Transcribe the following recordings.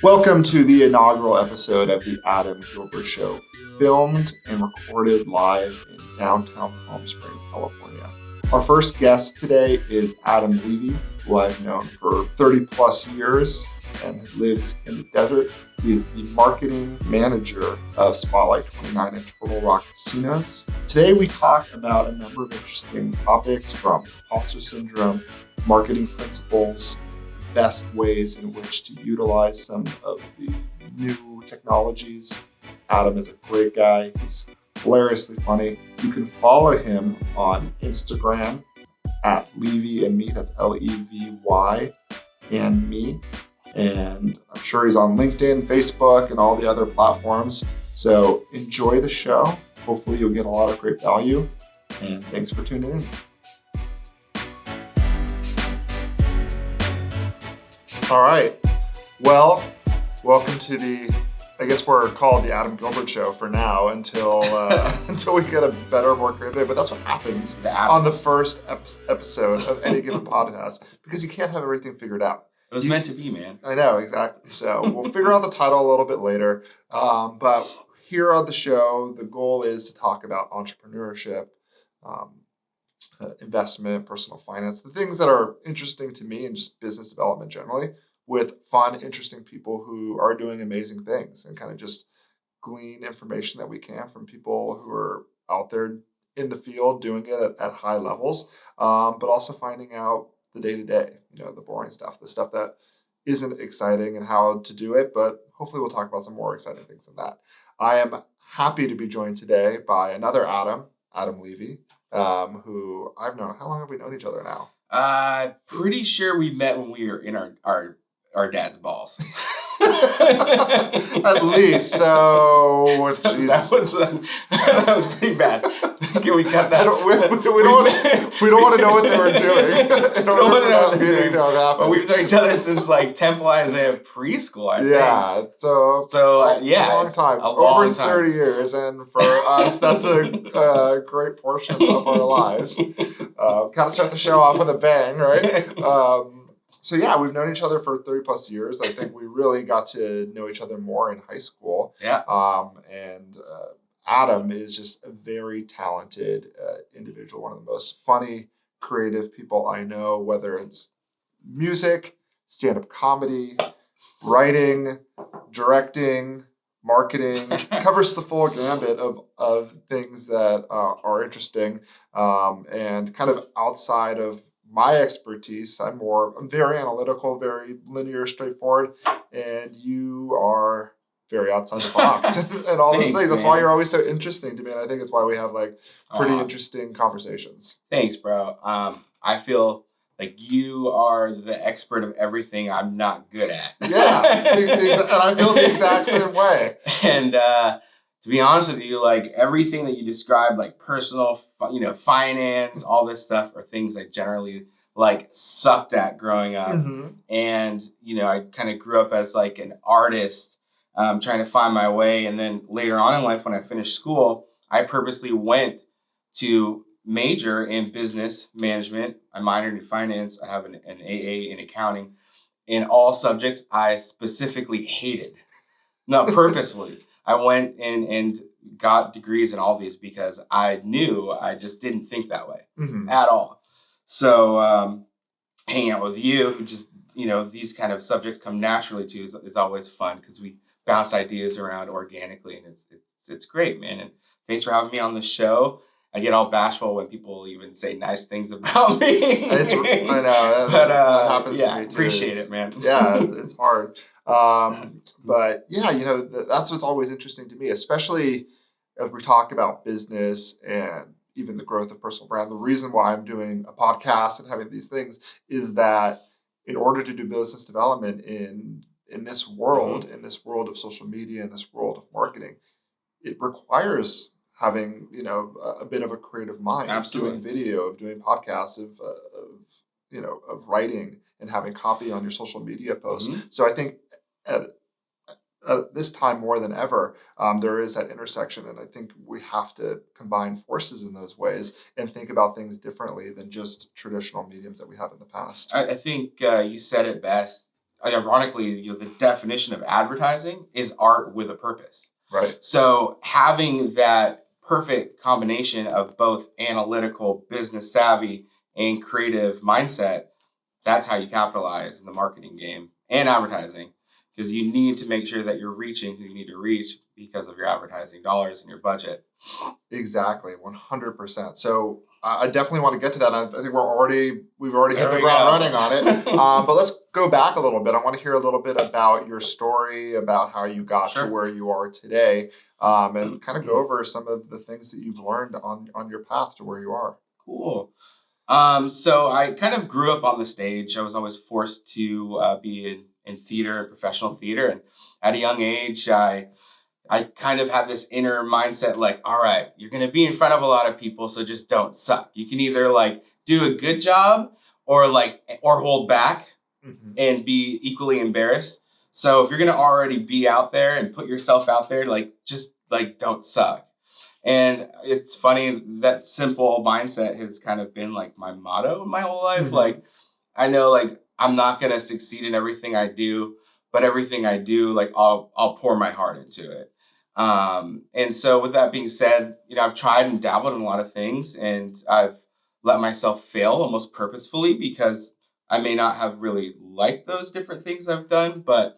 Welcome to the inaugural episode of the Adam Gilbert Show, filmed and recorded live in downtown Palm Springs, California. Our first guest today is Adam Levy, who I've known for 30 plus years and lives in the desert. He is the marketing manager of Spotlight 29 and Tortoise Rock casinos. Today we talk about a number of interesting topics, from impostor syndrome, marketing principles, best ways in which to utilize some of the new technologies. Adam is a great guy. He's hilariously funny. You can follow him on Instagram at Levy and Me. That's Levy and Me. And I'm sure he's on LinkedIn, Facebook, and all the other platforms. So enjoy the show. Hopefully you'll get a lot of great value. And thanks for tuning in. All right. Well, welcome to I guess we're called the Adam Gilbert Show for now until we get a better, more creative. But that's what happens on the first episode of any given podcast, because you can't have everything figured out. It was meant to be, man. I know, exactly. So we'll figure out the title a little bit later. But here on the show, the goal is to talk about entrepreneurship, investment, personal finance, the things that are interesting to me, and just business development generally, with fun, interesting people who are doing amazing things, and kind of just glean information that we can from people who are out there in the field doing it at high levels, but also finding out the day-to-day, the boring stuff, the stuff that isn't exciting, and how to do it. But hopefully we'll talk about some more exciting things than that. I am happy to be joined today by another Adam Levy, who I've known. How long have we known each other now? Pretty sure we met when we were in our dad's balls. At least. So, Jesus. That was pretty bad. Can we cut that? We don't want to know what they were doing. We don't want to know what they're doing. But we've known each other since like Temple Isaiah preschool, I think. Yeah. So yeah. A long time. Over 30 years. And for us, that's a great portion of our lives. Got to start the show off with a bang, right? So yeah, we've known each other for 30 plus years. I think we really got to know each other more in high school. Yeah. And Adam is just a very talented individual, one of the most funny, creative people I know, whether it's music, stand-up comedy, writing, directing, marketing, covers the full gambit of things that are interesting, and kind of outside of my expertise. I'm very analytical, very linear, straightforward, and you are very outside the box and all those things. That's why you're always so interesting to me, and I think it's why we have like pretty interesting conversations. Thanks, bro. I feel like you are the expert of everything I'm not good at. Yeah, and I feel the exact same way. And to be honest with you, like everything that you described, like personal, finance, all this stuff, are things I generally like sucked at growing up. Mm-hmm. And, I kind of grew up as like an artist, trying to find my way. And then later on in life, when I finished school, I purposely went to major in business management. I minored in finance. I have an AA in accounting. In all subjects I specifically hated. No, purposefully. I went in and got degrees in all these because I knew I just didn't think that way at all. So hanging out with you, who just, these kind of subjects come naturally to, is always fun, because we bounce ideas around organically, and it's great, man. And thanks for having me on the show. I get all bashful when people even say nice things about me. I know. That happens to me too. Appreciate it, man. Yeah, it's hard. But yeah, that's what's always interesting to me, especially as we talk about business and even the growth of personal brand. The reason why I'm doing a podcast and having these things is that in order to do business development in this world, in this world of social media, in this world of marketing, it requires having, a bit of a creative mind. Absolutely. Of doing video, of doing podcasts, of writing, and having copy on your social media posts. Mm-hmm. So I think at this time more than ever, there is that intersection, and I think we have to combine forces in those ways and think about things differently than just traditional mediums that we have in the past. I think you said it best. ironically, the definition of advertising is art with a purpose. Right. So having that perfect combination of both analytical, business savvy, and creative mindset, that's how you capitalize in the marketing game and advertising, because you need to make sure that you're reaching who you need to reach because of your advertising dollars and your budget. Exactly, 100%. So I definitely want to get to that. I think we've already hit the we ground go. running on it. But let's go back a little bit. I want to hear a little bit about your story, about how you got to Sure. where you are today, and kind of go over some of the things that you've learned on your path to where you are. Cool. So I kind of grew up on the stage. I was always forced to be in theater and professional theater. And at a young age, I kind of had this inner mindset like, all right, you're going to be in front of a lot of people, so just don't suck. You can either like do a good job or hold back and be equally embarrassed. So if you're going to already be out there and put yourself out there, like just like don't suck. And it's funny, that simple mindset has kind of been like my motto my whole life. Like, I know like I'm not going to succeed in everything I do, but everything I do, like I'll pour my heart into it. And so with that being said, I've tried and dabbled in a lot of things, and I've let myself fail almost purposefully because I may not have really liked those different things I've done. But,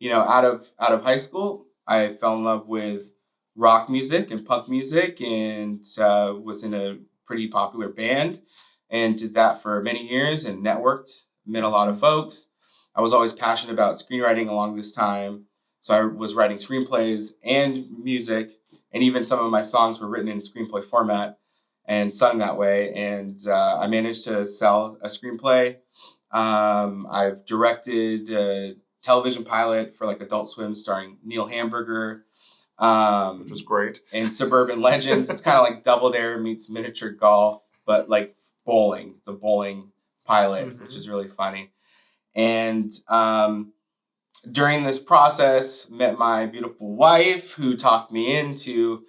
out of high school, I fell in love with rock music and punk music, and was in a pretty popular band and did that for many years and networked, met a lot of folks. I was always passionate about screenwriting along this time. So I was writing screenplays and music, and even some of my songs were written in screenplay format and sung that way. And I managed to sell a screenplay. I've directed a television pilot for like Adult Swim starring Neil Hamburger. Which was great. And Suburban Legends. It's kind of like Double Dare meets miniature golf, but like bowling. It's a bowling pilot, which is really funny. And during this process, met my beautiful wife, who talked me into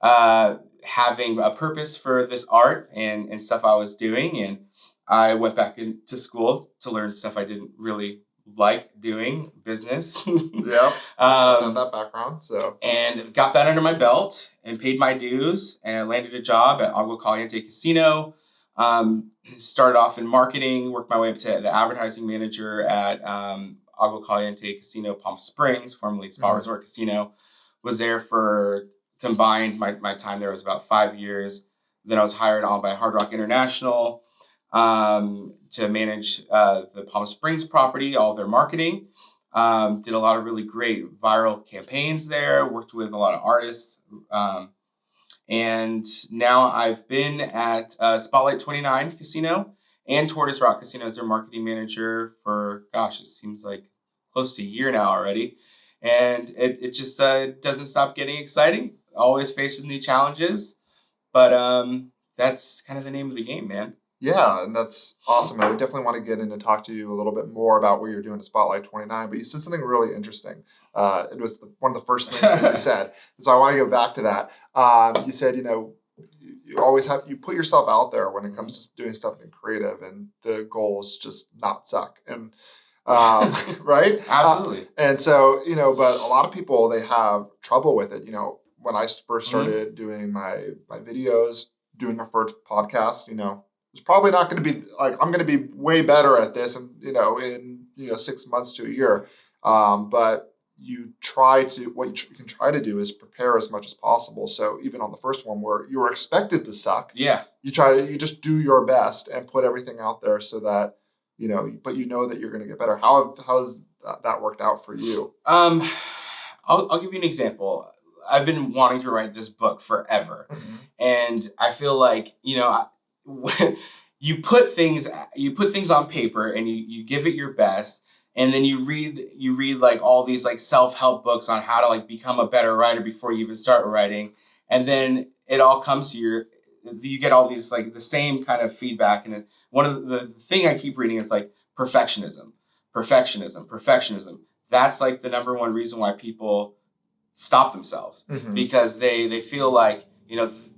having a purpose for this art and stuff I was doing. And I went back into school to learn stuff I didn't really like doing, business. Yeah, that background. So, and got that under my belt and paid my dues and landed a job at Agua Caliente Casino. Started off in marketing, worked my way up to the advertising manager at Agua Caliente Casino Palm Springs, formerly Spa Resort Casino. Was there for combined, my time there was about 5 years. Then I was hired on by Hard Rock International to manage the Palm Springs property, all their marketing. Did a lot of really great viral campaigns there, worked with a lot of artists. And now I've been at Spotlight 29 Casino and Tortoise Rock Casino as their marketing manager for, it seems like close to a year now already. And it just doesn't stop getting exciting. Always faced with new challenges. But that's kind of the name of the game, man. Yeah, and that's awesome. I would definitely want to get in and talk to you a little bit more about what you're doing at Spotlight 29. But you said something really interesting. It was one of the first things that you said. So I want to go back to that. You said, you always you put yourself out there when it comes to doing stuff in creative, and the goal is just not suck. And right? Absolutely. And so, but a lot of people, they have trouble with it. When I first started doing my videos, doing my first podcast, it's probably not going to be like, I'm going to be way better at this and, in 6 months to a year. But what you can try to do is prepare as much as possible. So even on the first one where you were expected to suck, yeah, you just do your best and put everything out there so that, but that you're going to get better. How's that worked out for you? I'll give you an example. I've been wanting to write this book forever. And I feel like, you put things on paper and you give it your best, and then you read like all these like self-help books on how to like become a better writer before you even start writing, and then it all comes to you get all these like the same kind of feedback. And one of the thing I keep reading is like perfectionism. That's like the number one reason why people stop themselves, because they feel like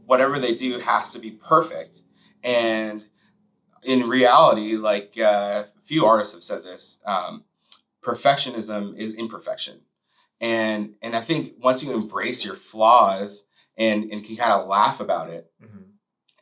whatever they do has to be perfect. And in reality, like a few artists have said this, perfectionism is imperfection. And I think once you embrace your flaws and can kind of laugh about it,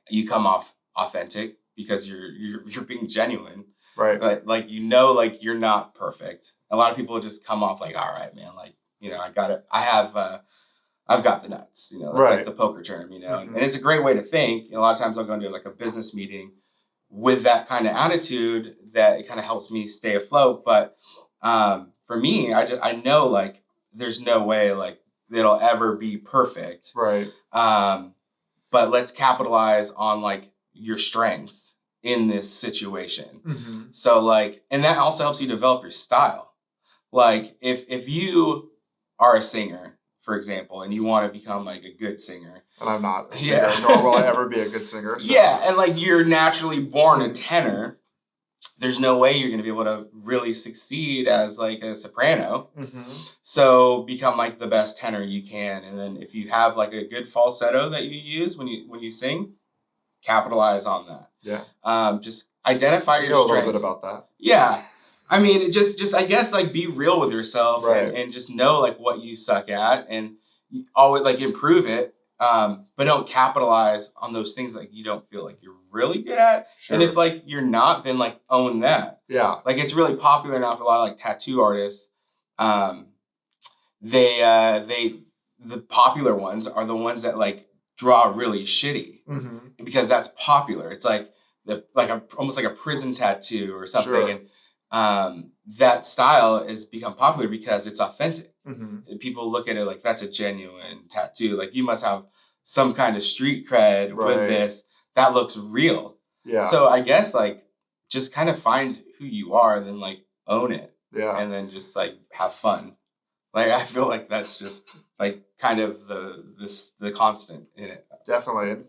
you come off authentic because you're being genuine. Right. But like, like you're not perfect. A lot of people just come off like, all right, man, like, I got it. I've got the nuts, that's Right. like the poker term, and it's a great way to think. A lot of times I'll go into like a business meeting with that kind of attitude that it kind of helps me stay afloat. But for me, I know like there's no way like it'll ever be perfect. Right. But let's capitalize on like your strengths in this situation. So like, and that also helps you develop your style. Like if you are a singer, for example, and you want to become like a good singer. And I'm not a singer, nor will I ever be a good singer. So. Yeah, and like you're naturally born a tenor. There's no way you're going to be able to really succeed as like a soprano. So become like the best tenor you can. And then if you have like a good falsetto that you use when you sing, capitalize on that. Yeah. Just identify your strengths. A little bit about that. Yeah. I mean, just I guess like be real with yourself. Right. and just know like what you suck at and always like improve it. But don't capitalize on those things like you don't feel like you're really good at. Sure. And if like you're not, then like own that. Yeah. Like it's really popular now for a lot of like tattoo artists. The popular ones are the ones that like draw really shitty because that's popular. It's like almost like a prison tattoo or something. Sure. And that style has become popular because it's authentic. People look at it like that's a genuine tattoo. Like you must have some kind of street cred with this. That looks real. Yeah. So I guess like just kind of find who you are, then like own it. Yeah. And then just like have fun. Like I feel like that's just like kind of the constant in it. Definitely.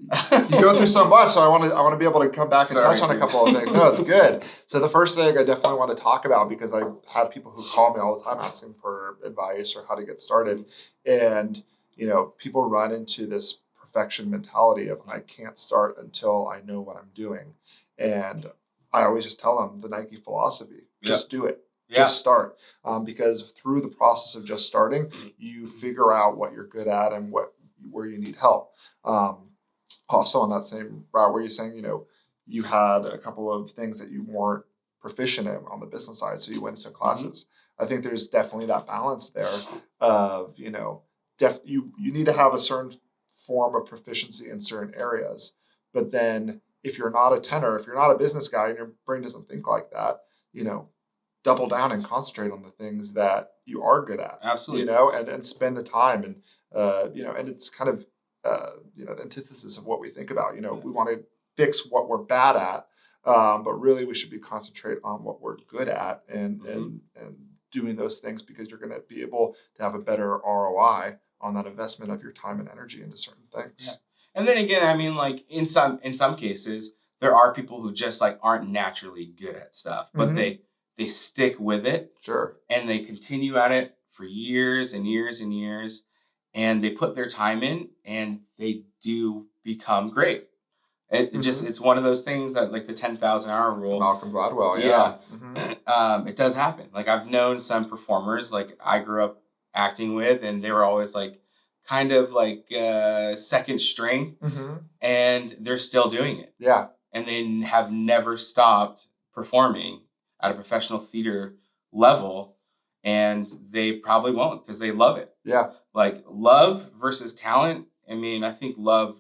You go through so much, so I want to be able to come back and touch on a couple of things. No, it's good. So the first thing I definitely want to talk about, because I have people who call me all the time asking for advice or how to get started, and people run into this perfection mentality of I can't start until I know what I'm doing, and I always just tell them the Nike philosophy: just do it. Just start, because through the process of just starting, you figure out what you're good at and where you need help. Also on that same route where you're saying, you had a couple of things that you weren't proficient in on the business side, so you went into classes. I think there's definitely that balance there of, you need to have a certain form of proficiency in certain areas. But then if you're not a tenor, if you're not a business guy and your brain doesn't think like that, double down and concentrate on the things that you are good at. Absolutely. And spend the time and, and it's kind of, the antithesis of what we think about. We want to fix what we're bad at, but really we should be concentrate on what we're good at and doing those things, because you're going to be able to have a better ROI on that investment of your time and energy into certain things. Yeah. And then again, I mean, like in some cases, there are people who just like aren't naturally good at stuff, but they stick with it. Sure. And they continue at it for years and years and years. And they put their time in and they do become great. It's one of those things that like the 10,000 hour rule. Malcolm Gladwell. Yeah. It does happen. Like I've known some performers like I grew up acting with, and they were always like kind of like second string, and they're still doing it. Yeah. And they have never stopped performing at a professional theater level, and they probably won't because they love it. Yeah. Like love versus talent. I mean, I think love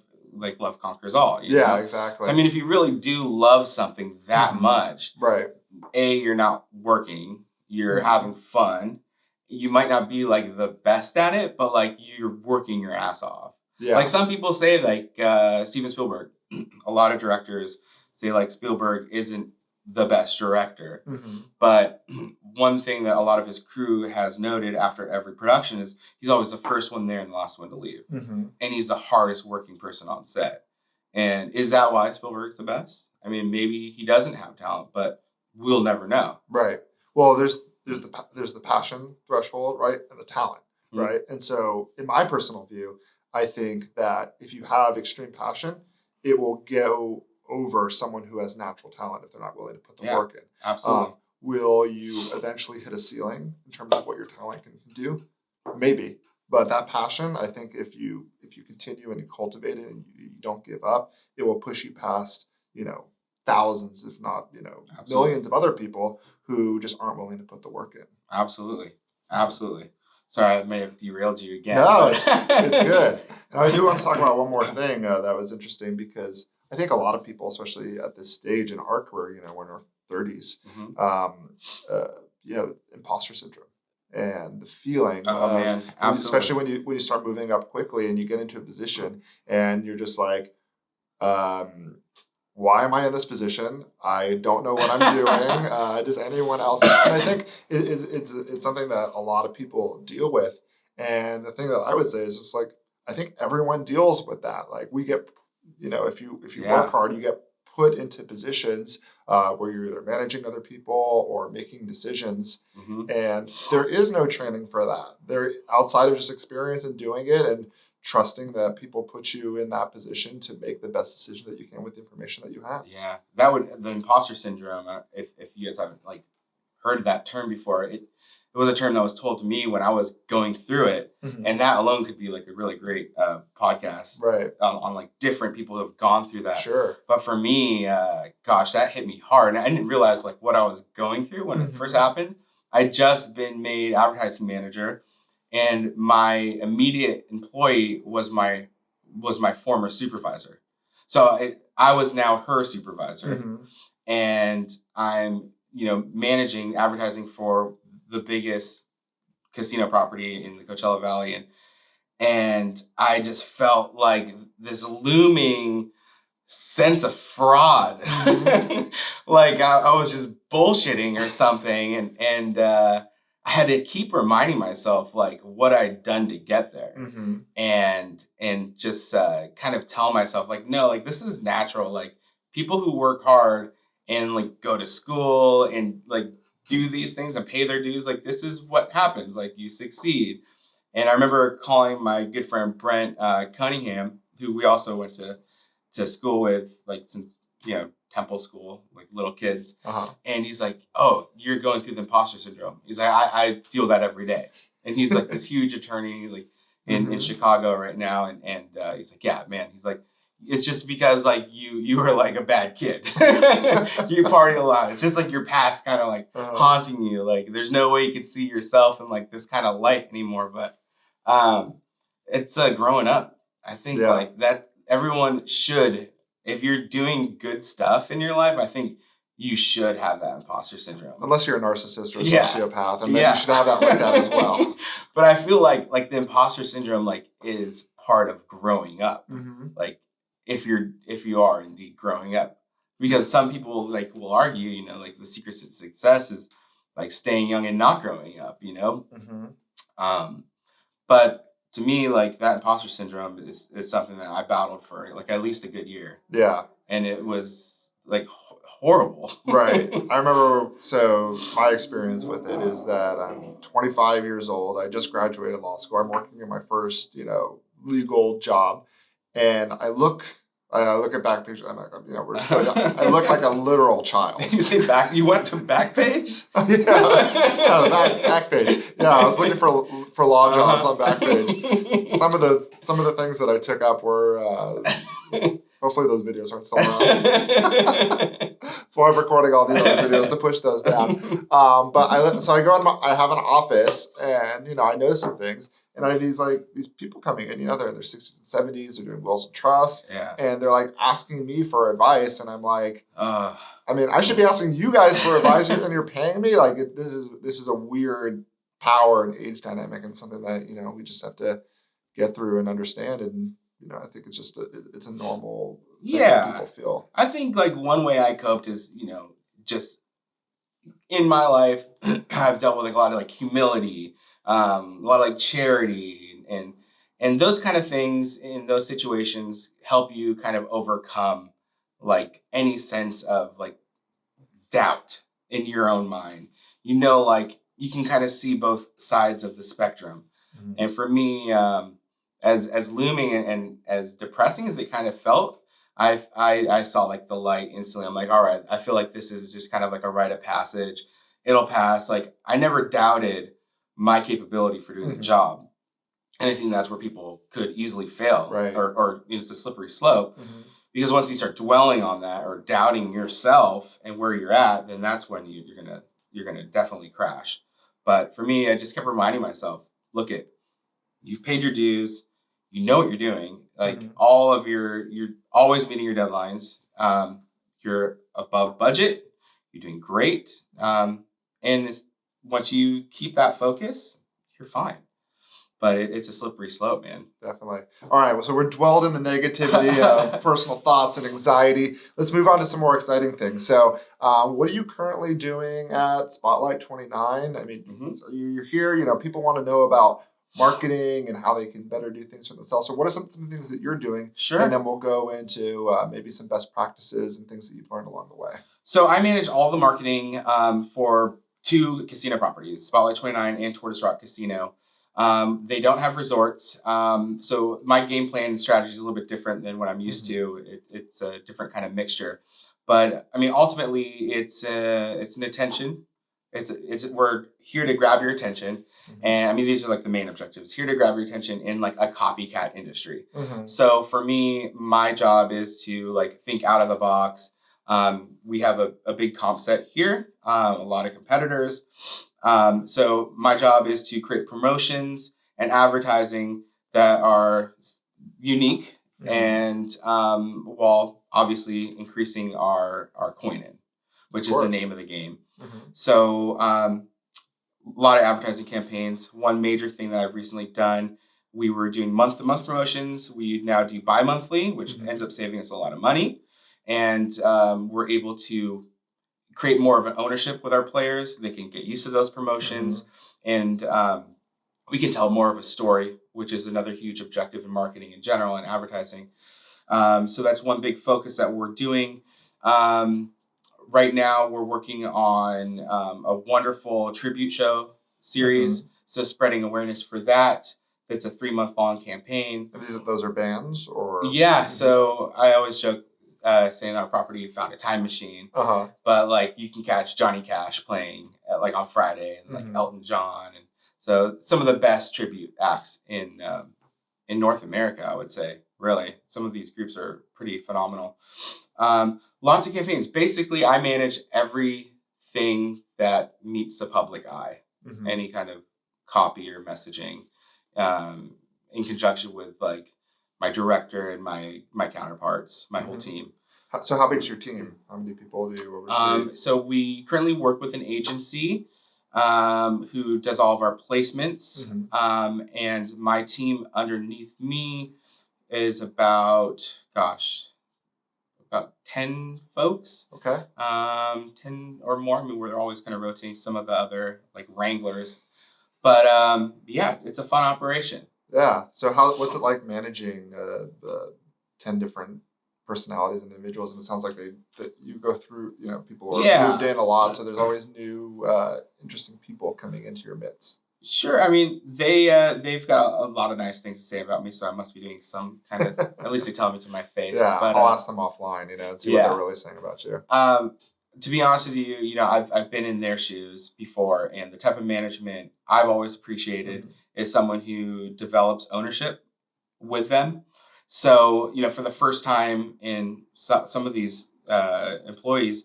conquers all. You know? Exactly. So, I mean, if you really do love something that much, right? You're not working, you're having fun. You might not be like the best at it, but like you're working your ass off. Yeah. Like some people say, like Steven Spielberg. A lot of directors say like Spielberg isn't the best director. But one thing that a lot of his crew has noted after every production is he's always the first one there and the last one to leave. And he's the hardest working person on set. And is that why Spielberg's the best? I mean, maybe he doesn't have talent, but we'll never know. Right. Well, there's the passion threshold, right? And the talent, right? And so in my personal view, I think that if you have extreme passion, it will go over someone who has natural talent if they're not willing to put the work in. Absolutely. Will you eventually hit a ceiling in terms of what your talent can do? Maybe. But that passion, I think if you continue and you cultivate it and you don't give up, it will push you past, thousands, if not, Absolutely. millions of other people who just aren't willing to put the work in. Absolutely. Absolutely. Sorry, I may have derailed you again. No, it's good. And I do want to talk about one more thing that was interesting, because I think a lot of people, especially at this stage in our career, we're in our 30s, imposter syndrome and the feeling Oh, man. Absolutely. especially when you start moving up quickly and you get into a position and you're just like, why am I in this position? I don't know what I'm doing. Does anyone else? And I think it's something that a lot of people deal with. And the thing that I would say is just like, I think everyone deals with that. Like we get, if you work hard, you get put into positions where you're either managing other people or making decisions. And there is no training for that. There, outside of just experience and doing it and trusting that people put you in that position to make the best decision that you can with the information that you have. Yeah, the imposter syndrome. If you guys haven't heard that term before, it was a term that was told to me when I was going through it, and that alone could be a really great podcast, right? On different people who have gone through that. Sure. But for me, gosh, that hit me hard, and I didn't realize what I was going through when it first happened. I'd just been made advertising manager. And my immediate employee was my former supervisor. So I was now her supervisor. And I'm, managing advertising for the biggest casino property in the Coachella Valley. And I just felt like this looming sense of fraud. Like I was just bullshitting or something. And I had to keep reminding myself what I'd done to get there, and just kind of tell myself no, this is natural. People who work hard and go to school and do these things and pay their dues, this is what happens. You succeed. And I remember calling my good friend Brent Cunningham, who we also went to school with, since Temple school, little kids. And he's like, oh, you're going through the imposter syndrome. He's like, I deal with that every day. And he's this huge attorney in Chicago right now. And he's like, yeah, man. He's like, it's just because you were a bad kid. You party a lot. It's just your past kind of haunting you. There's no way you could see yourself in this kind of light anymore. But it's growing up. I think that everyone should. If you're doing good stuff in your life, I think you should have that imposter syndrome. Unless you're a narcissist or a sociopath, and then you should have that like that as well. But I feel like the imposter syndrome is part of growing up. If you are indeed growing up, because some people will argue, the secret to success is staying young and not growing up. But to me, that imposter syndrome is something that I battled for at least a good year. Yeah. And it was horrible. Right. I remember, so my experience with it is that I'm 25 years old. I just graduated law school. I'm working in my first, legal job. And I look at Backpage. I'm like, we're just I look like a literal child. Did you say back? You went to Backpage? Backpage. Yeah, I was looking for law jobs on Backpage. Some of the things that I took up were. Hopefully those videos aren't still around. That's why I'm recording all these other videos to push those down. But I go in. I have an office, and I know some things. And I have these people coming in, they're in their 60s and 70s, they're doing wills and trusts, and they're asking me for advice, and I'm like, I should be asking you guys for advice, and you're paying me. This is a weird power and age dynamic, and something that we just have to get through and understand. And I think it's just it's a normal thing that people feel. I think one way I coped is just in my life I've dealt with a lot of humility. A lot of charity and those kind of things in those situations help you kind of overcome any sense of doubt in your own mind. You can kind of see both sides of the spectrum. And for me, as looming and as depressing as it kind of felt, I saw the light instantly. I'm like, all right, I feel like this is just kind of a rite of passage. it'll pass. Like, I never doubted my capability for doing the job. And I think that's where people could easily fail, Right. or it's a slippery slope. Because once you start dwelling on that or doubting yourself and where you're at, then that's when you're gonna definitely crash. But for me, I just kept reminding myself, look, you've paid your dues, you know what you're doing. Like, all of you're always meeting your deadlines. You're above budget. You're doing great. And once you keep that focus, you're fine. But it's a slippery slope, man. Definitely. All right. Well, so we're dwelled in the negativity of personal thoughts and anxiety. Let's move on to some more exciting things. So, what are you currently doing at Spotlight 29? I mean, so you're here. People want to know about marketing and how they can better do things for themselves. So, what are some of the things that you're doing? Sure. And then we'll go into maybe some best practices and things that you've learned along the way. So, I manage all the marketing for 2 casino properties, Spotlight 29 and Tortoise Rock Casino. They don't have resorts. So my game plan and strategy is a little bit different than what I'm used to. It's a different kind of mixture, but I mean, ultimately it's an attention. We're here to grab your attention. And I mean, these are like the main objectives, here to grab your attention in like a copycat industry. So for me, my job is to like think out of the box. We have a big comp set here, a lot of competitors. So my job is to create promotions and advertising that are unique and while obviously increasing our coin in, which is the name of the game. So a lot of advertising campaigns. One major thing that I've recently done, we were doing month-to-month promotions. We now do bi-monthly, which ends up saving us a lot of money. And we're able to create more of an ownership with our players. They can get used to those promotions, and we can tell more of a story, which is another huge objective in marketing in general and advertising. So that's one big focus that we're doing. Right now, we're working on a wonderful tribute show series. So spreading awareness for that. It's a 3-month-long campaign. And those are bands, or? Yeah. So I always joke, saying on our property you found a time machine, but like you can catch Johnny Cash playing like on Friday, and like Elton John, and so some of the best tribute acts in North America, I would say. Really, some of these groups are pretty phenomenal. Lots of campaigns. Basically, I manage everything that meets the public eye, any kind of copy or messaging, in conjunction with like my director and my counterparts, my whole team. So how big is your team? How many people do you oversee? So we currently work with an agency who does all of our placements. And my team underneath me is about 10 folks. Okay. 10 or more. I mean, we're always kind of rotating some of the other like wranglers. But yeah, it's a fun operation. Yeah. So what's it like managing the 10 different personalities and individuals? And it sounds like that you go through, people are moved in a lot, so there's always new interesting people coming into your midst. Sure. I mean, they've got a lot of nice things to say about me, so I must be doing some kind of, at least they tell me to my face. Yeah, but, I'll ask them offline, and see what they're really saying about you. To be honest with you, I've been in their shoes before, and the type of management I've always appreciated is someone who develops ownership with them. So, for the first time in some of these employees,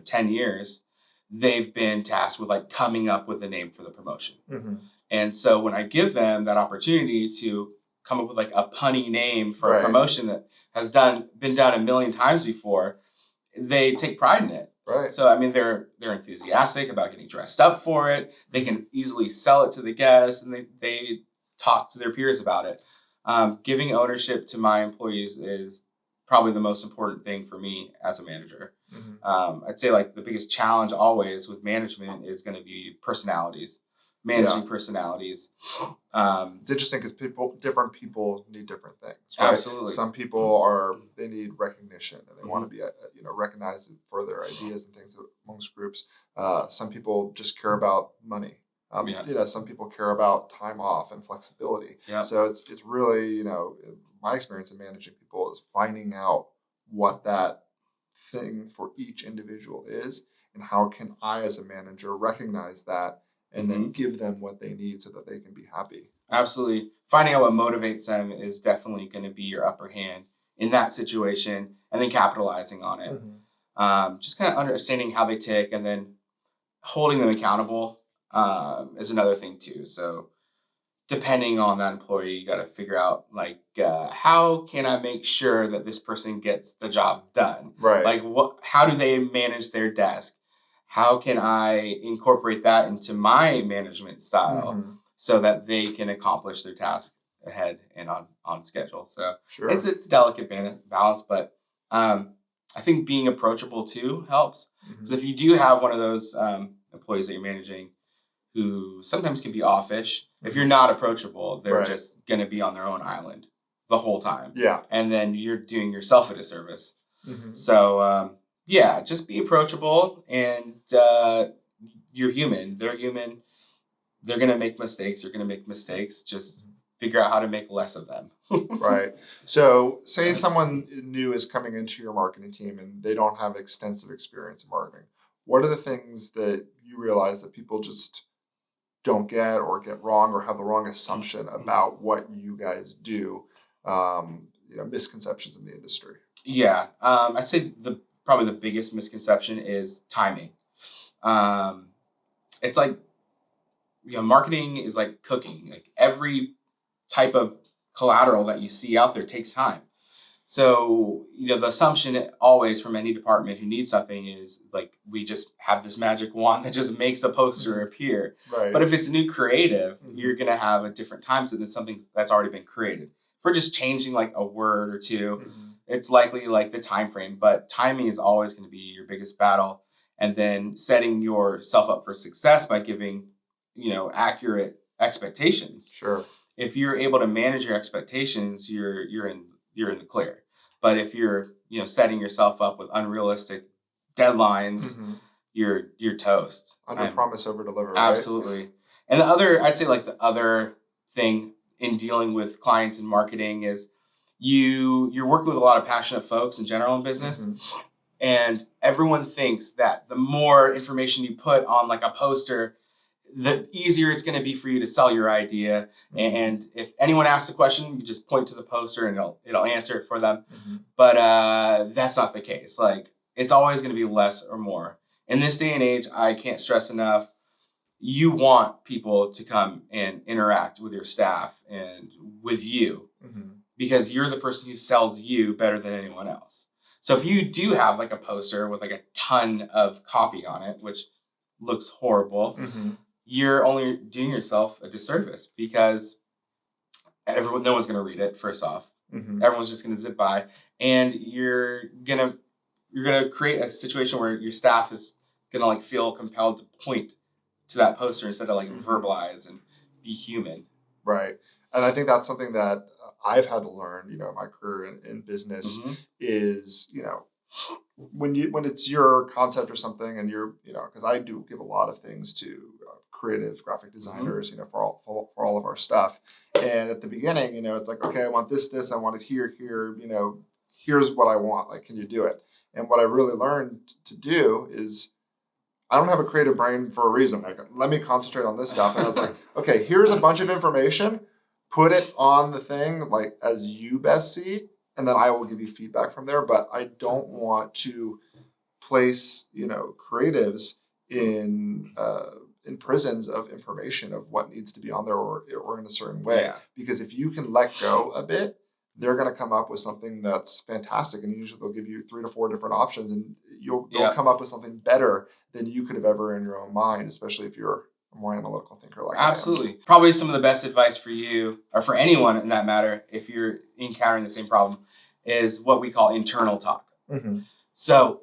10 years, they've been tasked with like coming up with a name for the promotion. And so when I give them that opportunity to come up with like a punny name for a promotion that has been done a million times before, they take pride in it. Right. So, I mean, they're enthusiastic about getting dressed up for it. They can easily sell it to the guests, and they talk to their peers about it. Giving ownership to my employees is probably the most important thing for me as a manager. I'd say like the biggest challenge always with management is going to be personalities, managing personalities. It's interesting because different people need different things. Right? Absolutely. Some people they need recognition, and they want to be recognized for their ideas and things amongst groups. Some people just care about money. Some people care about time off and flexibility. So it's really, my experience in managing people is finding out what that thing for each individual is, and how can I as a manager recognize that and then give them what they need so that they can be happy. Absolutely. Finding out what motivates them is definitely going to be your upper hand in that situation, and then capitalizing on it. Just kind of understanding how they tick and then holding them accountable is another thing too. So depending on that employee, you got to figure out like how can I make sure that this person gets the job done? Right. Like how do they manage their desk? How can I incorporate that into my management style so that they can accomplish their task ahead and on schedule? So Sure. it's a delicate balance, but I think being approachable too helps. Because if you do have one of those employees that you're managing who sometimes can be offish, if you're not approachable, they're just going to be on their own island the whole time. Yeah. And then you're doing yourself a disservice. So, yeah, just be approachable, and you're human. They're human. They're going to make mistakes. You're going to make mistakes. Just figure out how to make less of them. Right. So say someone new is coming into your marketing team and they don't have extensive experience in marketing. What are the things that you realize that people just don't get or get wrong or have the wrong assumption about what you guys do? Misconceptions in the industry. Yeah. I'd say probably the biggest misconception is timing. It's like, marketing is like cooking. Like every type of collateral that you see out there takes time. So, the assumption always from any department who needs something is like, we just have this magic wand that just makes a poster appear. Right. But if it's new creative, you're going to have a different time than something that's already been created. If we're just changing like a word or two, it's likely like the time frame, but timing is always going to be your biggest battle. And then setting yourself up for success by giving, accurate expectations. Sure. If you're able to manage your expectations, you're in the clear. But if you're, setting yourself up with unrealistic deadlines, you're toast. Under promise, over deliver. Absolutely. Right? And I'd say like the other thing in dealing with clients in marketing is you're working with a lot of passionate folks in general in business. And everyone thinks that the more information you put on like a poster, the easier it's going to be for you to sell your idea. And if anyone asks a question, you just point to the poster and it'll answer it for them. But that's not the case. Like, it's always going to be less or more. In this day and age, I can't stress enough, you want people to come and interact with your staff and with you because you're the person who sells you better than anyone else. So if you do have like a poster with like a ton of copy on it, which looks horrible, you're only doing yourself a disservice because no one's going to read it. First off, everyone's just going to zip by, and you're gonna create a situation where your staff is going to like feel compelled to point to that poster instead of like verbalize and be human. Right. And I think that's something that I've had to learn, in my career in business is, when it's your concept or something and you're, because I do give a lot of things to creative graphic designers, for all of our stuff. And at the beginning, it's like, okay, I want this, I want it here, here's what I want. Like, can you do it? And what I really learned to do is, I don't have a creative brain for a reason. Like, let me concentrate on this stuff. And I was like, okay, here's a bunch of information. Put it on the thing, like, as you best see, and then I will give you feedback from there. But I don't want to place, creatives in prisons of information of what needs to be on there or in a certain way. Yeah. Because if you can let go a bit, they're going to come up with something that's fantastic. And usually they'll give you 3 to 4 different options, and they'll come up with something better than you could have ever in your own mind, especially if you're a more analytical thinker like Absolutely. Probably some of the best advice for you, or for anyone in that matter, if you're encountering the same problem, is what we call internal talk. So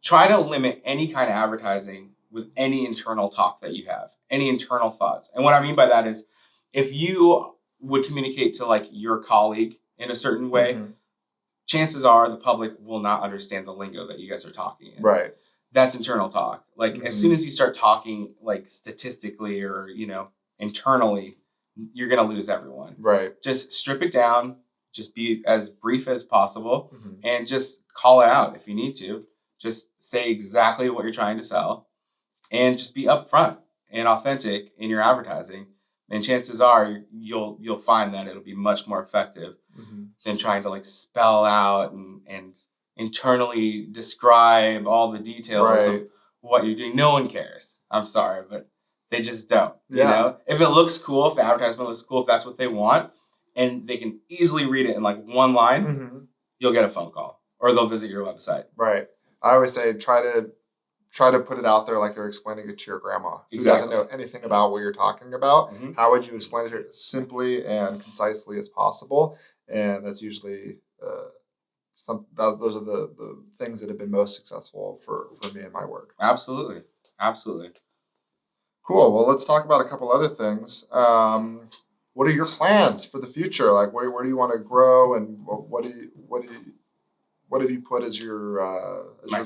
try to limit any kind of advertising with any internal talk that you have, any internal thoughts. And what I mean by that is, if you would communicate to like your colleague in a certain way, chances are the public will not understand the lingo that you guys are talking in. Right. That's internal talk. Like as soon as you start talking like statistically or, internally, you're going to lose everyone. Right. Just strip it down, just be as brief as possible and just call it out if you need to. Just say exactly what you're trying to sell and just be upfront and authentic in your advertising. And chances are you'll find that it'll be much more effective than trying to like spell out and internally describe all the details of what you're doing. No one cares. I'm sorry, but they just don't. You know, if it looks cool, if the advertisement looks cool, if that's what they want, and they can easily read it in like one line, you'll get a phone call or they'll visit your website. Right. I always say try to put it out there like you're explaining it to your grandma who doesn't know anything about what you're talking about. How would you explain it to her simply and concisely as possible? And that's usually those are the things that have been most successful for me in my work. Absolutely. Cool. Well, let's talk about a couple other things. What are your plans for the future? Like, where do you want to grow, and what have you put as your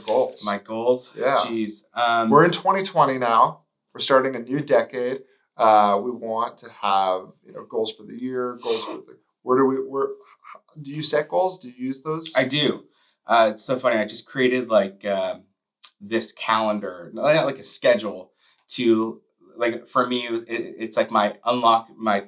goals? My goals? Yeah. Jeez. We're in 2020 now. We're starting a new decade. We want to have goals for the year, goals for the where do you set goals? Do you use those? I do. It's so funny. I just created like this calendar, like a schedule to like for me. It's like my unlock my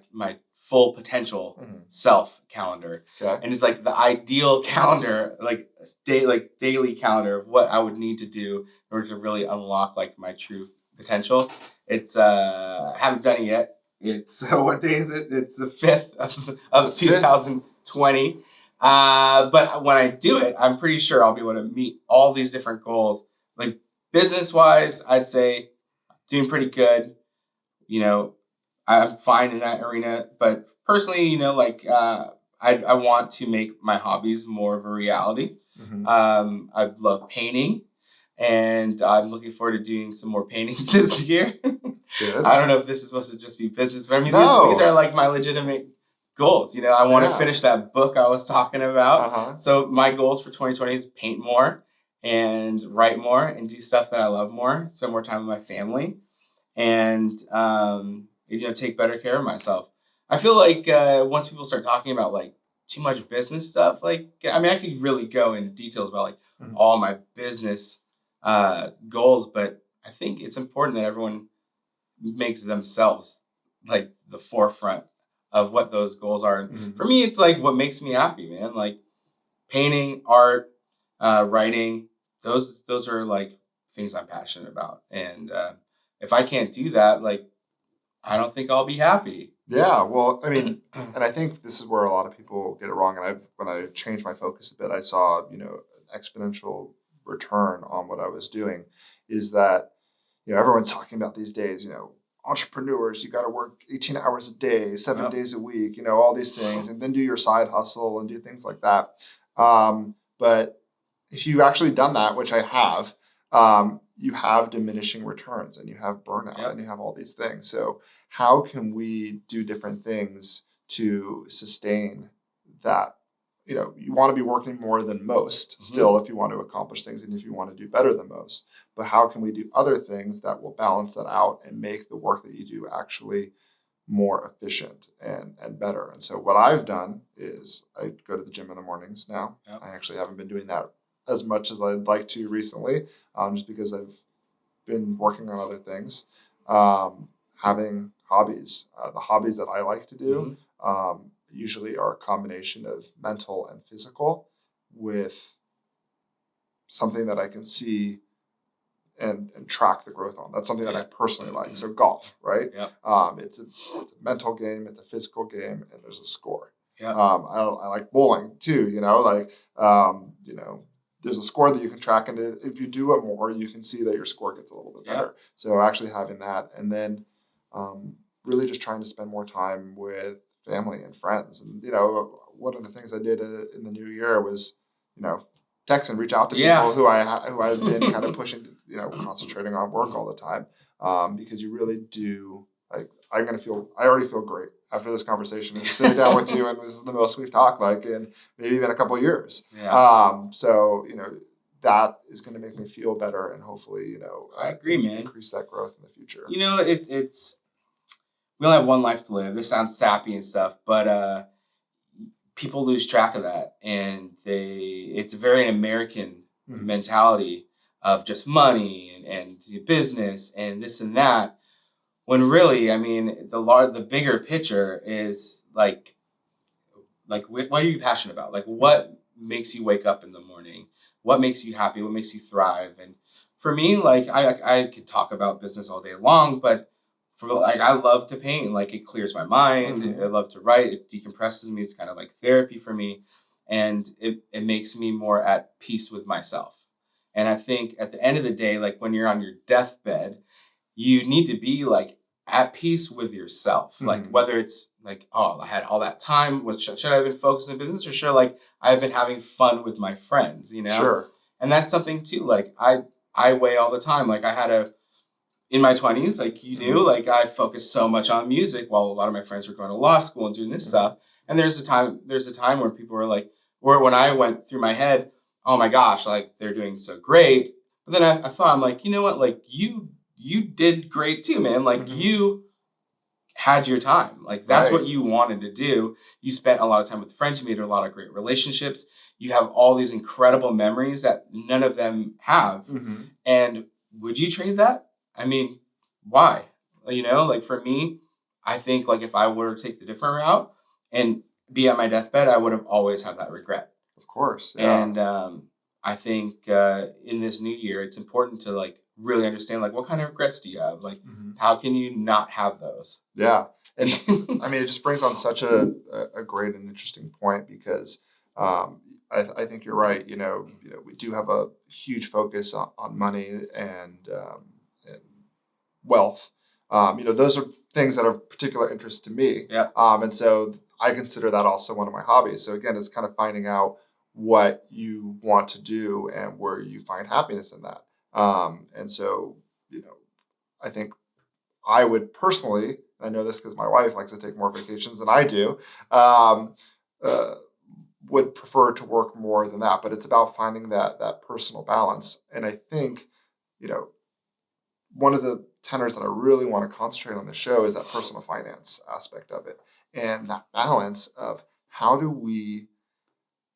full potential self calendar, and it's like the ideal calendar, like daily calendar of what I would need to do in order to really unlock like my true potential. It's I haven't done it yet. It's what day is it? It's the 5th of 2020. But when I do it, I'm pretty sure I'll be able to meet all these different goals. Like business wise, I'd say doing pretty good. I'm fine in that arena. But personally, I want to make my hobbies more of a reality. I love painting, and I'm looking forward to doing some more paintings this year. Good. I don't know if this is supposed to just be business, but I mean, these are like my legitimate goals. I want to finish that book I was talking about. So my goals for 2020 is paint more and write more and do stuff that I love more, spend more time with my family, and take better care of myself. I feel like once people start talking about like too much business stuff, like I could really go into details about like all my business goals, but I think it's important that everyone makes themselves like the forefront of what those goals are. And for me, it's like what makes me happy, man. Like painting, art, writing, those are like things I'm passionate about. And if I can't do that, like I don't think I'll be happy. Yeah, well, I mean, and I think this is where a lot of people get it wrong. And when I changed my focus a bit, I saw, an exponential return on what I was doing. Is that, everyone's talking about these days, entrepreneurs, you got to work 18 hours a day, 7 days a week, all these things, and then do your side hustle and do things like that. But if you've actually done that, which I have, you have diminishing returns and you have burnout and you have all these things. So how can we do different things to sustain that? You want to be working more than most still if you want to accomplish things and if you want to do better than most. But how can we do other things that will balance that out and make the work that you do actually more efficient and better? And so what I've done is I go to the gym in the mornings now. I actually haven't been doing that as much as I'd like to recently, just because I've been working on other things. Having hobbies. The hobbies that I like to do usually are a combination of mental and physical with something that I can see and track the growth on. That's something that I personally like. So golf, right? It's a mental game, it's a physical game, and there's a score. I like bowling too, there's a score that you can track, and if you do it more, you can see that your score gets a little bit better. So actually having that, and then really just trying to spend more time with family and friends. And one of the things I did in the new year was text and reach out to people who I've been kind of pushing, concentrating on work all the time, because you really do. Like I already feel great after this conversation and sitting down with you, and this is the most we've talked like in maybe even a couple of years. So that is going to make me feel better, and hopefully I agree, man, increase that growth in the future. It's we only have one life to live. This sounds sappy and stuff, but people lose track of that, and it's a very American mentality of just money and business and this and that. When really, I mean, the bigger picture is what are you passionate about? Like, what makes you wake up in the morning? What makes you happy? What makes you thrive? And for me, like, I could talk about business all day long, but for like, I love to paint. Like, it clears my mind. Mhm. I love to write. It decompresses me. It's kind of like therapy for me, and it makes me more at peace with myself. And I think at the end of the day, like when you're on your deathbed, you need to be like at peace with yourself. Like Mhm. whether it's like, oh, I had all that time. What should I have been focused on business, or should like I've been having fun with my friends, you know? Sure. And that's something too. Like I weigh all the time. Like I had a in my 20s, like you Mhm. knew, like I focused so much on music while a lot of my friends were going to law school and doing this Mhm. stuff. And there's a time where people were like, or when I went through my head, oh my gosh, like they're doing so great. But then I thought, I'm like, you know what? Like you did great too, man. Like Mhm. you had your time. Like that's Right. what you wanted to do. You spent a lot of time with friends. You made a lot of great relationships. You have all these incredible memories that none of them have. Mhm. And would you trade that? I mean, why? You know, like for me, I think like if I were to take the different route and be at my deathbed, I would have always had that regret. Of course. Yeah. And I think in this new year, it's important to like really understand like what kind of regrets do you have? Like, Mhm. how can you not have those? Yeah. And I mean, it just brings on such a great and interesting point because I think you're right. We do have a huge focus on money and wealth. Those are things that are of particular interest to me. Yeah, And so I consider that also one of my hobbies. So again, it's kind of finding out what you want to do and where you find happiness in that. And so, I think I would personally, and I know this because my wife likes to take more vacations than I do, um, uh, would prefer to work more than that. But it's about finding that personal balance. And I think, you know, one of the tenors that I really want to concentrate on the show is that personal finance aspect of it and that balance of how do we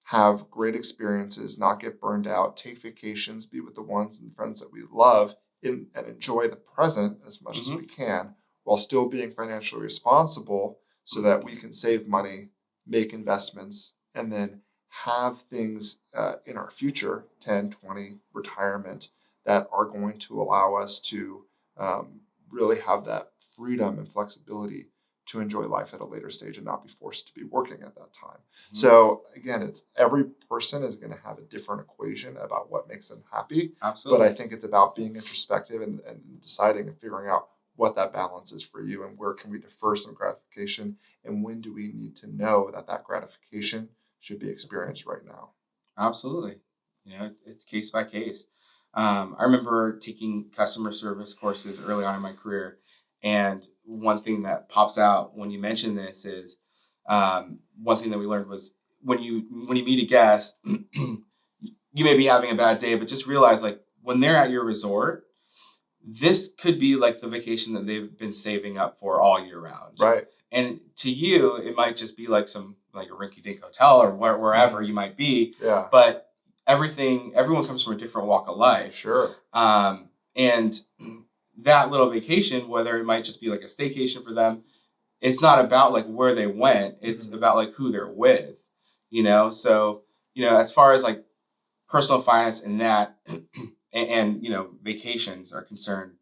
have great experiences, not get burned out, take vacations, be with the ones and friends that we love, and enjoy the present as much as hmm we can while still being financially responsible so that we can save money, make investments, and then have things in our future 10, 20, retirement that are going to allow us to really have that freedom and flexibility to enjoy life at a later stage and not be forced to be working at that time. So again, it's every person is going to have a different equation about what makes them happy. But I absolutely. think it's about being introspective and deciding and figuring out what that balance is for you and where can we defer some gratification and when do we need to know that gratification should be experienced right now. Absolutely. You know, it's case by case. I remember taking customer service courses early on in my career, and one thing that pops out when you mention this is one thing that we learned was when you meet a guest, you may be having a bad day, but just realize like when they're at your resort, this could be like the vacation that they've been saving up for all year round. Right. And to you, it might just be like some like a rinky dink hotel or wherever Mhm. you might be, Yeah. but everyone comes from a different walk of life. Sure. And that little vacation, whether it might just be like a staycation for them, it's not about like where they went, it's Mhm. about like who they're with, you know? So, as far as like personal finance and that, and vacations are concerned,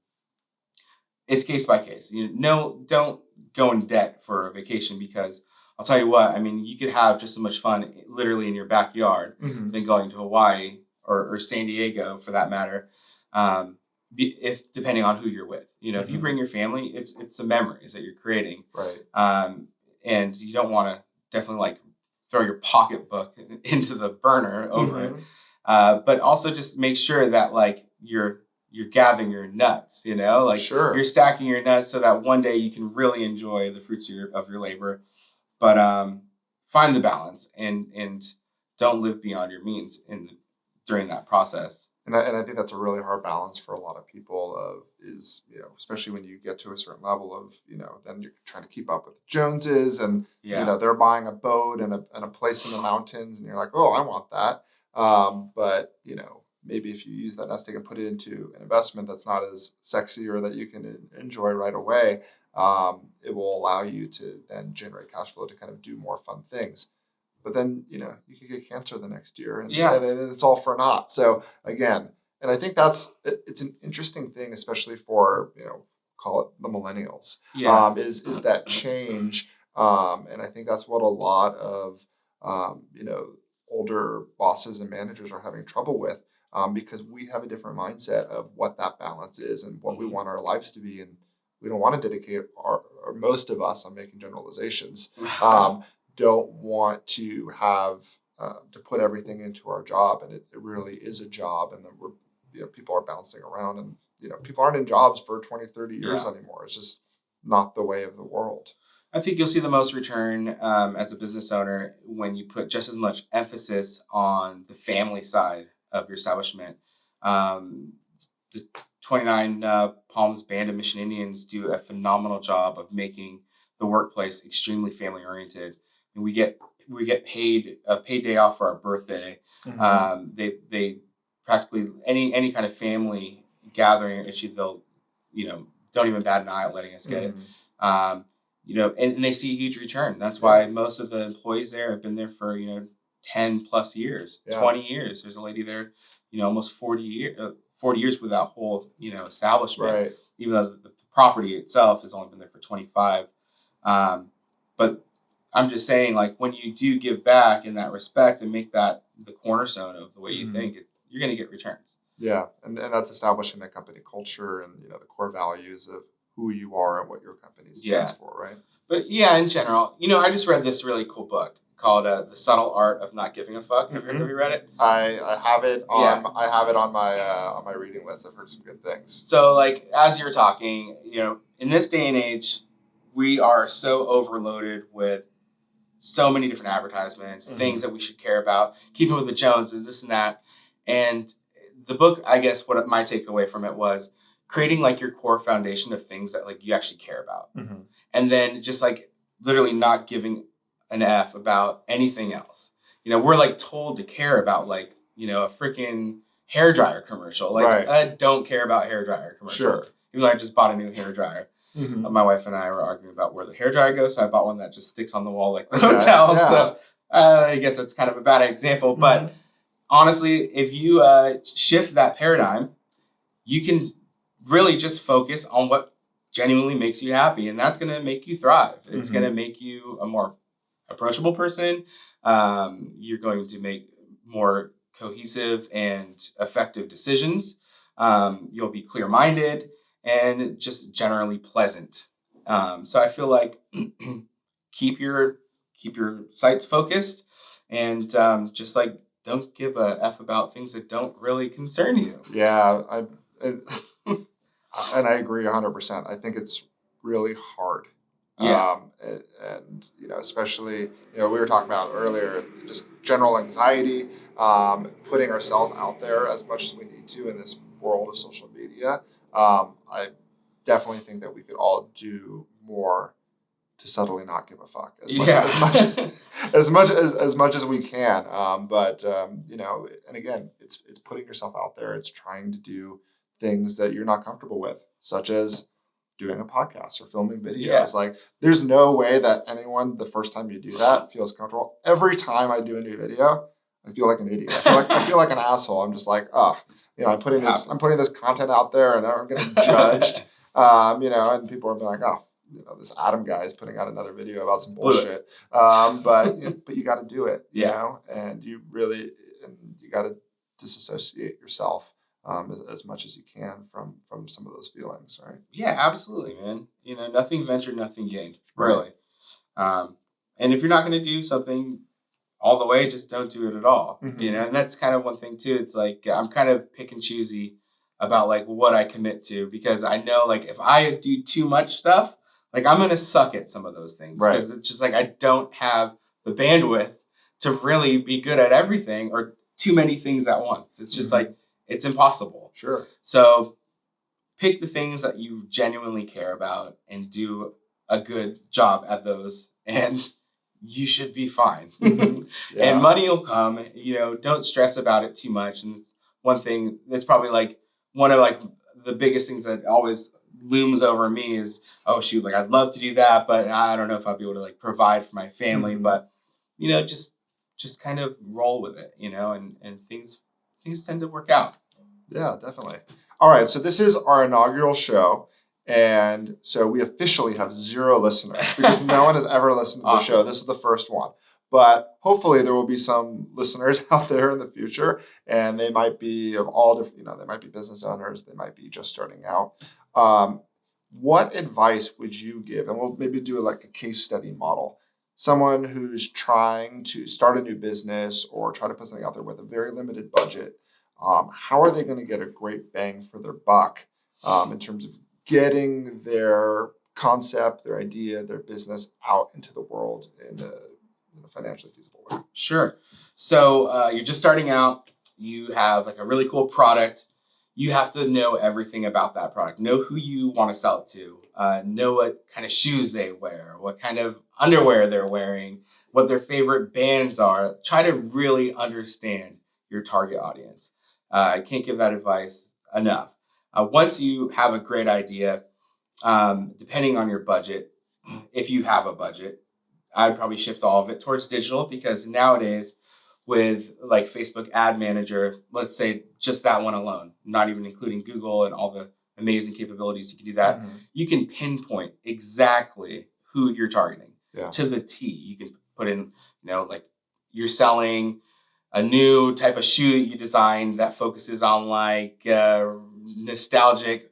it's case by case. Don't go in debt for a vacation because I'll tell you what. I mean, you could have just as much fun literally in your backyard Mhm. than going to Hawaii or San Diego for that matter. Um, if depending on who you're with, if you Mhm. bring your family, it's the memories that you're creating, Right. um, and you don't want to definitely like throw your pocketbook into the burner over it. Mhm. But also just make sure that like you're gathering your nuts, like you're Sure. stacking your nuts so that one day you can really enjoy the fruits of your labor. But find the balance and don't live beyond your means during that process. And I think that's a really hard balance for a lot of people of is, especially when you get to a certain level of, then you're trying to keep up with the Joneses and, Yeah. they're buying a boat and a place in the mountains and you're like, oh, I want that. But, maybe if you use that nest egg and put it into an investment that's not as sexy or that you can enjoy right away, it will allow you to then generate cash flow to kind of do more fun things. But then, you could get cancer the next year, and it's all for naught. So again, and I think it's an interesting thing, especially for, call it the millennials, is that change. And I think that's what a lot of, older bosses and managers are having trouble with, because we have a different mindset of what that balance is and what we want our lives to be. And we don't want to dedicate or most of us, I'm making generalizations, don't want to have to put everything into our job, and it really is a job, and then people are bouncing around, and people aren't in jobs for 20, 30 years anymore. It's just not the way of the world. I think you'll see the most return as a business owner when you put just as much emphasis on the family side of your establishment. The 29 Palms Band of Mission Indians do a phenomenal job of making the workplace extremely family oriented. And we get paid a paid day off for our birthday. They practically any kind of family gathering issue, they'll don't even bat an eye at letting us get it. And they see a huge return. That's why most of the employees there have been there for 10 plus years, 20 years. There's a lady there, almost 40 years with that whole establishment. Right. Even though the property itself has only been there for 25. But I'm just saying, like, when you do give back in that respect and make that the cornerstone of the way you think, you're going to get returns. Yeah, and that's establishing that company culture and the core values of who you are and what your company stands for, right? But in general, I just read this really cool book called "The Subtle Art of Not Giving a Fuck." Have you read it? I have it on on my reading list. I've heard some good things. So, like, as you're talking, in this day and age, we are so overloaded with so many different advertisements, things that we should care about, keeping with the Joneses, this and that. And the book, I guess, what my takeaway from it was creating like your core foundation of things that like you actually care about. And then just like literally not giving an F about anything else. We're like told to care about like, a freaking hairdryer commercial. Like I don't care about hairdryer commercials. Sure. Even though I just bought a new hairdryer. My wife and I were arguing about where the hairdryer goes, so I bought one that just sticks on the wall like the hotel. Yeah. So I guess that's kind of a bad example, but honestly, if you shift that paradigm, you can really just focus on what genuinely makes you happy, and that's going to make you thrive. It's going to make you a more approachable person. You're going to make more cohesive and effective decisions. You'll be clear-minded and just generally pleasant. So I feel like keep your sights focused, and just like don't give a F about things that don't really concern you. Yeah, and I agree 100%. I think it's really hard. And especially we were talking about earlier, just general anxiety, putting ourselves out there as much as we need to in this world of social media. I definitely think that we could all do more to subtly not give a fuck as much as we can. And again, it's putting yourself out there. It's trying to do things that you're not comfortable with, such as doing a podcast or filming videos. Yeah. Like, there's no way that anyone, the first time you do that, feels comfortable. Every time I do a new video, I feel like an idiot. I feel like an asshole. I'm just like, I'm putting this content out there, and I'm getting judged. And people are like, this Adam guy is putting out another video about some bullshit. But you got to do it, and you got to disassociate yourself as much as you can from some of those feelings, right? Yeah, absolutely, man. Nothing ventured, nothing gained, really. And if you're not going to do something all the way, just don't do it at all. And that's kind of one thing too. It's like I'm kind of pick and choosy about like what I commit to, because I know like if I do too much stuff, like I'm going to suck at some of those things, because it's just like I don't have the bandwidth to really be good at everything or too many things at once. It's just like it's impossible. Sure. So pick the things that you genuinely care about and do a good job at those, and you should be fine. And money will come. Don't stress about it too much. And one thing that's probably like one of like the biggest things that always looms over me is, oh shoot, like I'd love to do that, but I don't know if I'll be able to like provide for my family. But just kind of roll with it, and things tend to work out. Yeah, definitely. All right, so this is our inaugural show, and so we officially have 0 listeners because no one has ever listened to the show. This is the first one. But hopefully there will be some listeners out there in the future, and they might be of all different, they might be business owners, they might be just starting out. What advice would you give? And we'll maybe do like a case study model. Someone who's trying to start a new business or try to put something out there with a very limited budget. How are they going to get a great bang for their buck in terms of getting their concept, their idea, their business out into the world in a financially feasible way? Sure. So you're just starting out. You have like a really cool product. You have to know everything about that product. Know who you want to sell it to. Know what kind of shoes they wear, what kind of underwear they're wearing, what their favorite bands are. Try to really understand your target audience. I can't give that advice enough. Once you have a great idea, depending on your budget, if you have a budget, I'd probably shift all of it towards digital, because nowadays with like Facebook Ad Manager, let's say just that one alone, not even including Google and all the amazing capabilities you can do that, you can pinpoint exactly who you're targeting to the T. You can put in, like you're selling a new type of shoe that you designed that focuses on like nostalgic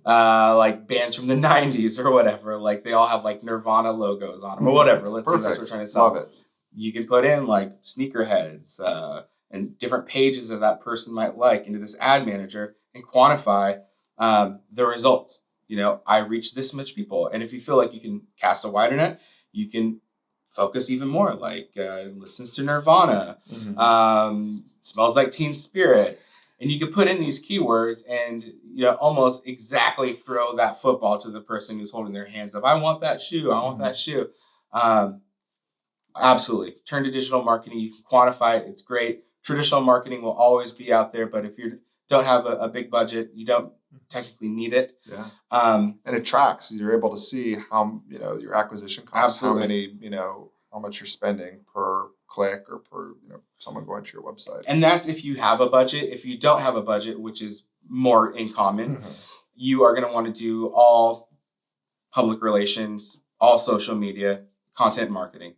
like bands from the 90s or whatever. Like they all have like Nirvana logos on them or whatever. Let's say that's what we're trying to sell. Love it. You can put in like sneakerheads and different pages that person might like into this ad manager and quantify the results. I reached this much people. And if you feel like you can cast a wider net, you can focus even more, like listens to Nirvana, smells like Teen Spirit. And you can put in these keywords and almost exactly throw that football to the person who's holding their hands up. I want that shoe. I want that shoe. Absolutely. Turn to digital marketing. You can quantify it. It's great. Traditional marketing will always be out there, but if you don't have a big budget, you don't technically need it. Yeah. And it tracks. You're able to see how, your acquisition costs, Absolutely. how much you're spending per click or per, someone going to your website. And that's if you have a budget. If you don't have a budget, which is more in common, you are going to want to do all public relations, all social media, content marketing.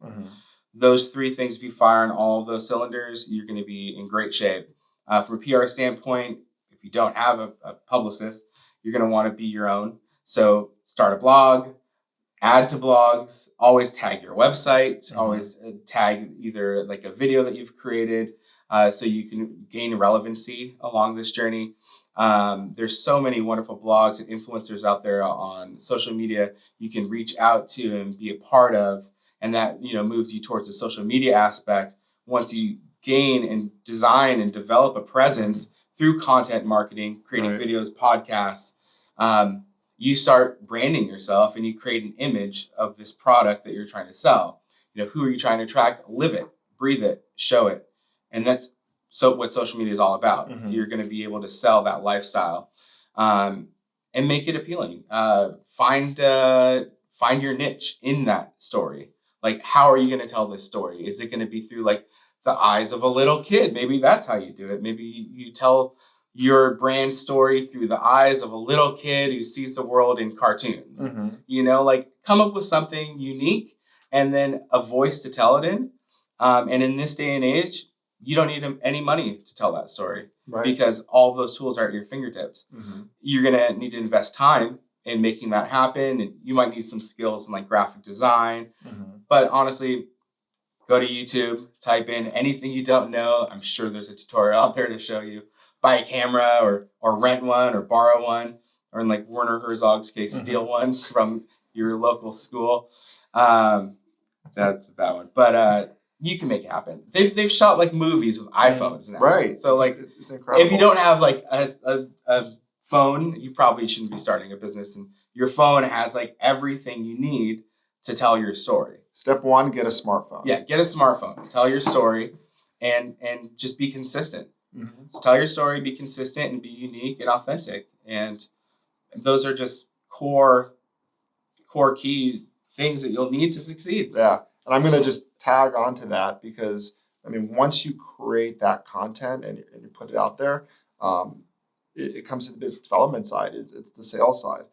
Those 3 things, if you fire on all of those cylinders, you're going to be in great shape. From a PR standpoint, if you don't have a publicist, you're going to want to be your own. So start a blog, add to blogs, always tag your website, always tag either like a video that you've created so you can gain relevancy along this journey. There's so many wonderful blogs and influencers out there on social media you can reach out to and be a part of. And that, moves you towards the social media aspect. Once you gain and design and develop a presence through content marketing, creating videos, podcasts, you start branding yourself and you create an image of this product that you're trying to sell. Who are you trying to attract? Live it, breathe it, show it. And that's what social media is all about. You're going to be able to sell that lifestyle and make it appealing. Find your niche in that story. Like, how are you going to tell this story? Is it going to be through like the eyes of a little kid? Maybe that's how you do it. Maybe you tell your brand story through the eyes of a little kid who sees the world in cartoons. Like come up with something unique and then a voice to tell it in. And in this day and age, you don't need any money to tell that story because all of those tools are at your fingertips. You're going to need to invest time in making that happen. And you might need some skills in like graphic design. But honestly, go to YouTube, type in anything you don't know. I'm sure there's a tutorial out there to show you. Buy a camera or rent one or borrow one, or in like Werner Herzog's case, steal one from your local school. That's a bad one. But you can make it happen. They've shot like movies with iPhones now. Right. So it's incredible. If you don't have like a phone, you probably shouldn't be starting a business. And your phone has like everything you need to tell your story. Step 1, get a smartphone. Yeah, get a smartphone. Tell your story and just be consistent. Mhm. So tell your story, be consistent, and be unique and authentic. And those are just core key things that you'll need to succeed. Yeah. And I'm going to just tag onto that because, I mean, once you create that content and you put it out there, it comes to the business development side. It's the sales side.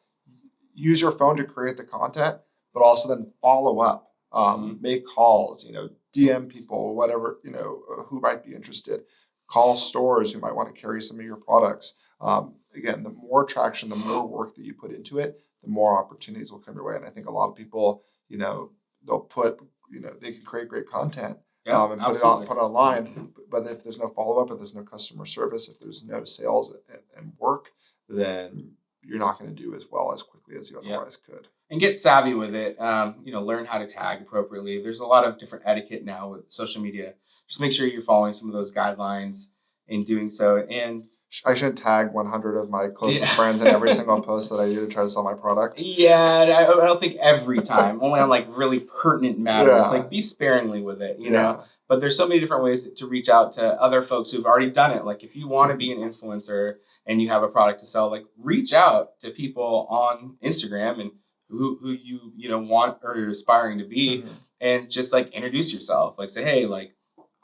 Use your phone to create the content, but also then follow up, make calls, DM people, whatever, who might be interested. Call stores who might want to carry some of your products. Again, the more traction, the more work that you put into it, the more opportunities will come your way. And I think a lot of people, they'll put, they can create great content and put it online. But if there's no follow up, if there's no customer service, if there's no sales and work, then you're not going to do as well as quickly as you otherwise could. And get savvy with it. Learn how to tag appropriately. There's a lot of different etiquette now with social media. Just make sure you're following some of those guidelines in doing so. And I should tag 100 of my closest friends in every single post that I do to try to sell my product. Yeah, I don't think every time. Only on like really pertinent matters. Like be sparingly with it, you know. But there's so many different ways to reach out to other folks who've already done it. Like if you want to be an influencer and you have a product to sell, like reach out to people on Instagram and who you want or you're aspiring to be, and just like introduce yourself. Like say, hey, like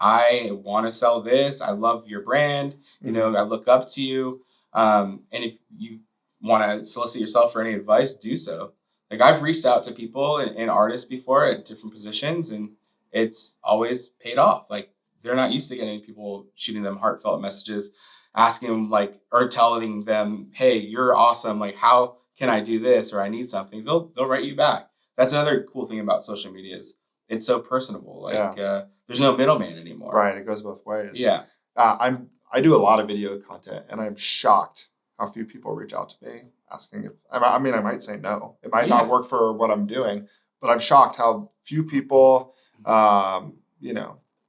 I want to sell this. I love your brand. I look up to you. And if you want to solicit yourself for any advice, do so. Like I've reached out to people and artists before at different positions, and it's always paid off. Like they're not used to getting people shooting them heartfelt messages, asking them like, or telling them, hey, you're awesome. Like, how can I do this? Or I need something. They'll write you back. That's another cool thing about social media is it's so personable. Like there's no middleman anymore. Right. It goes both ways. Yeah. I do a lot of video content, and I'm shocked how few people reach out to me asking if, I might say no. It might not work for what I'm doing, but I'm shocked how few people,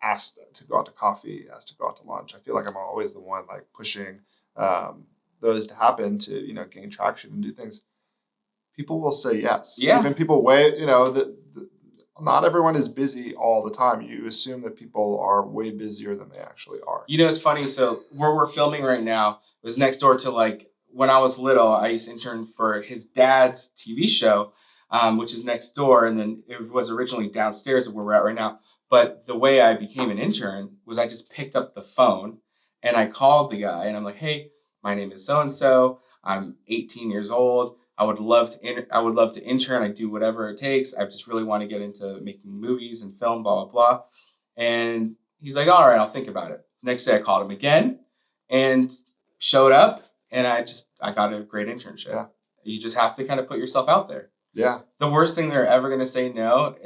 asked to go out to coffee, asked to go out to lunch. I feel like I'm always the one like pushing those to happen to, gain traction and do things. People will say yes. Yeah. Even people not everyone is busy all the time. You assume that people are way busier than they actually are. It's funny. So where we're filming right now was next door to like when I was little, I used to intern for his dad's TV show, which is next door. And then it was originally downstairs where we're at right now. But the way I became an intern was I just picked up the phone and I called the guy and I'm like, hey, my name is so-and-so. I'm 18 years old. I would love to intern. I do whatever it takes. I just really want to get into making movies and film, blah, blah, blah. And he's like, all right, I'll think about it. Next day I called him again and showed up and I got a great internship. Yeah. You just have to kind of put yourself out there. Yeah. The worst thing they're ever going to say is no.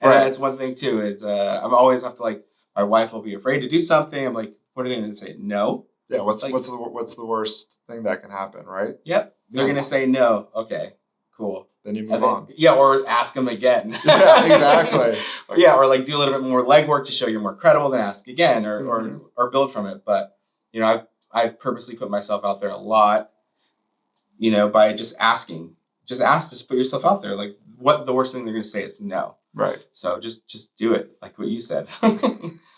And that's one thing too, is I'm always have to like, my wife will be afraid to do something. I'm like, what are they going to say? No. Yeah. What's the worst thing that can happen, right? Yep. They're going to say no. Okay, cool. Then you move on. Yeah. Or ask them again. Yeah, exactly. or like do a little bit more legwork to show you're more credible, then ask again or build from it. But, I've purposely put myself out there a lot, by just asking. Just put yourself out there. Like what the worst thing they're going to say is no. Right. So just do it. Like what you said.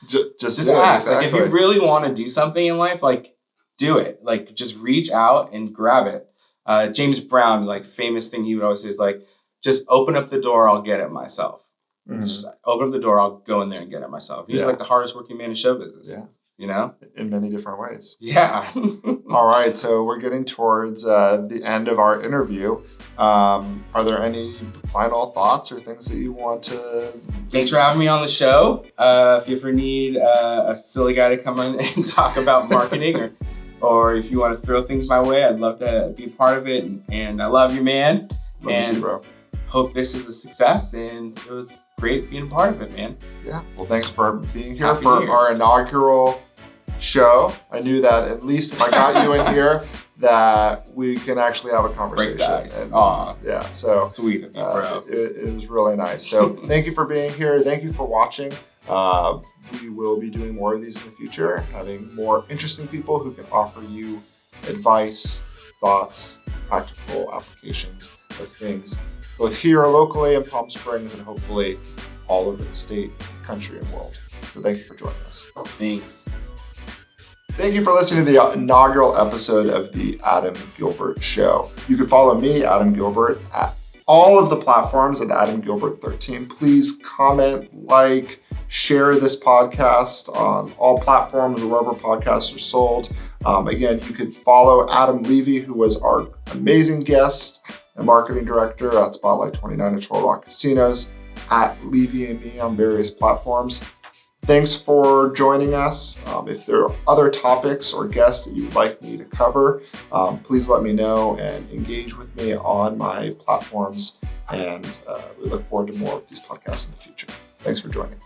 just ask. Exactly. Like if you really want to do something in life, like do it. Like just reach out and grab it. James Brown, like famous thing he would always say is like, just open up the door, I'll get it myself. Mm-hmm. Just open up the door, I'll go in there and get it myself. He's like the hardest working man in show business. Yeah. In many different ways. Yeah. All right. So we're getting towards the end of our interview. Are there any final thoughts or things that you want to... Thanks for having me on the show. If you ever need a silly guy to come in and talk about marketing or if you want to throw things my way, I'd love to be a part of it. And I love you, man. Love you too, bro. Hope this is a success, and it was great being a part of it, man. Yeah. Well, thanks for being here our inaugural show. I knew that at least if I got you in here, that we can actually have a conversation. Great guys. Yeah. So sweet of you, bro. It was really nice. So thank you for being here. Thank you for watching. We will be doing more of these in the future, having more interesting people who can offer you advice, thoughts, practical applications of things, both here locally in Palm Springs and hopefully all over the state, country, and world. So thank you for joining us. Thanks. Thank you for listening to the inaugural episode of the Adam Gilbert Show. You can follow me, Adam Gilbert, at all of the platforms at Adam Gilbert 13. Please comment, like, share this podcast on all platforms or wherever podcasts are sold. Again, you could follow Adam Levy, who was our amazing guest and marketing director at Spotlight 29 at Tortoise Rock Casinos, at Levy and me on various platforms. Thanks for joining us. If there are other topics or guests that you would like me to cover, please let me know and engage with me on my platforms. And we look forward to more of these podcasts in the future. Thanks for joining.